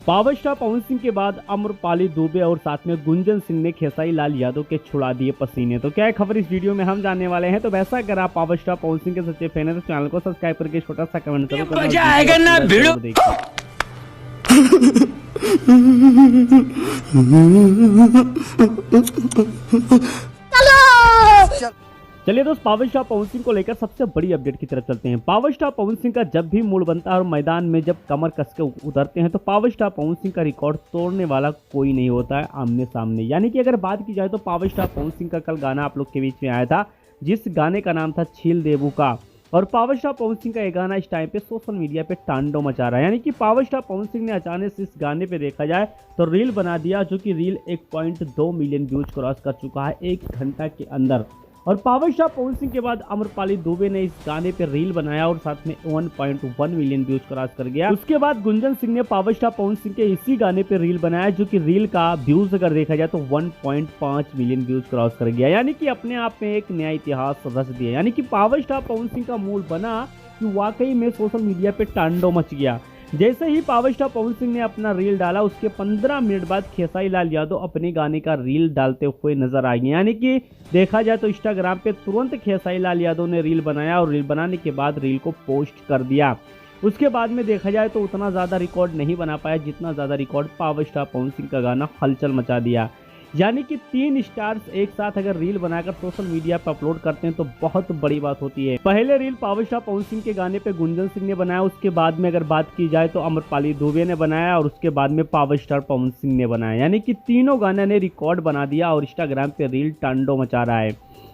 Power star Pawan Singh के बाद अम्रपाली दुबे और साथ में गुंजन सिंह ने खेसारी लाल यादव के छुड़ा दिए पसीने। तो क्या है खबर इस वीडियो में हम जानने वाले हैं। तो वैसा अगर आप पावर स्टार पवन सिंह के सच्चे फैन है तो चैनल को सब्सक्राइब करके छोटा सा कमेंट जरूर करना। मजा आएगा ना वीडियो देखिए। चलिए दोस्त, पावर स्टार पवन सिंह को लेकर सबसे बड़ी अपडेट की तरफ चलते हैं। पावर स्टार पवन सिंह का जब भी मूड बनता है और मैदान में जब कमर कस के उतरते हैं तो पावर स्टार पवन सिंह का रिकॉर्ड तोड़ने वाला कोई नहीं होता है आमने सामने। यानी कि अगर बात की जाए तो पावर स्टार पवन सिंह का कल गाना आप लोग के बीच में आया था, जिस गाने का नाम था छील देबू का। और पावर स्टार पवन सिंह का ये गाना इस टाइम पे सोशल मीडिया पे तांडव मचा रहा है। यानी कि पावर स्टार पवन सिंह ने अचानक से इस गाने पे देखा जाए तो रील बना दिया, जो कि रील 1.2 मिलियन व्यूज क्रॉस कर चुका है 1 घंटा के अंदर। और पावर स्टार पवन सिंह के बाद अम्रपाली दुबे ने इस गाने पे रील बनाया और साथ में 1.1 मिलियन व्यूज क्रॉस कर गया। उसके बाद गुंजन सिंह ने पावर स्टार पवन सिंह के इसी गाने पे रील बनाया, जो कि रील का व्यूज अगर देखा जाए तो 1.5 मिलियन व्यूज क्रॉस कर गया। यानी कि अपने आप में एक नया इतिहास रच दिया। यानी कि पावर स्टार पवन सिंह का मूड बना कि वाकई में सोशल मीडिया पे तांडव मच गया। जैसे ही पावर स्टार पवन सिंह ने अपना रील डाला, उसके 15 मिनट बाद खेसारी लाल यादव अपने गाने का रील डालते हुए नजर आ गए। यानी कि देखा जाए तो इंस्टाग्राम पे तुरंत खेसारी लाल यादव ने रील बनाया और रील बनाने के बाद रील को पोस्ट कर दिया। उसके बाद में देखा जाए तो उतना ज़्यादा रिकॉर्ड नहीं बना पाया जितना ज़्यादा record power star Pawan Singh का गाना हलचल मचा दिया। यानी कि 3 स्टार्स एक साथ अगर रील बनाकर सोशल मीडिया पर अपलोड करते हैं तो बहुत बड़ी बात होती है। पहले reel power star Pawan Singh के गाने पे गुंजन सिंह ने बनाया, उसके बाद में अगर बात की जाए तो अम्रपाली दुबे ने बनाया और उसके बाद में पावर स्टार पवन सिंह ने बनाया। यानी कि तीनों गाने ने रिकॉर्ड बना दिया और इंस्टाग्राम पे रील तांडव मचा रहा है।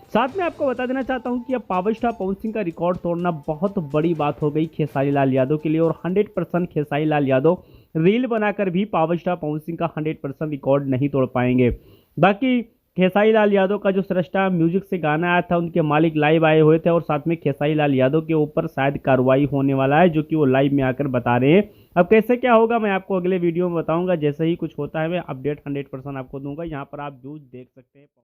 साथ में आपको बता देना चाहता हूं कि अब पावर स्टार पवन सिंह का रिकॉर्ड तोड़ना बहुत बड़ी बात हो गई खेसारी लाल यादव के लिए। और 100% खेसारी लाल यादव रील बनाकर भी पावर स्टार पवन सिंह का 100% रिकॉर्ड नहीं तोड़ पाएंगे। बाकी खेसारी लाल यादव का जो सृष्टा म्यूजिक से गाना आया था, उनके मालिक लाइव आए हुए थे और साथ में खेसारी लाल यादव के ऊपर शायद कार्रवाई होने वाला है, जो कि वो लाइव में आकर बता रहे हैं। अब कैसे क्या होगा मैं आपको अगले वीडियो में बताऊंगा। जैसे ही कुछ होता है मैं अपडेट 100% आपको दूंगा। यहाँ पर आप व्यूज देख सकते हैं।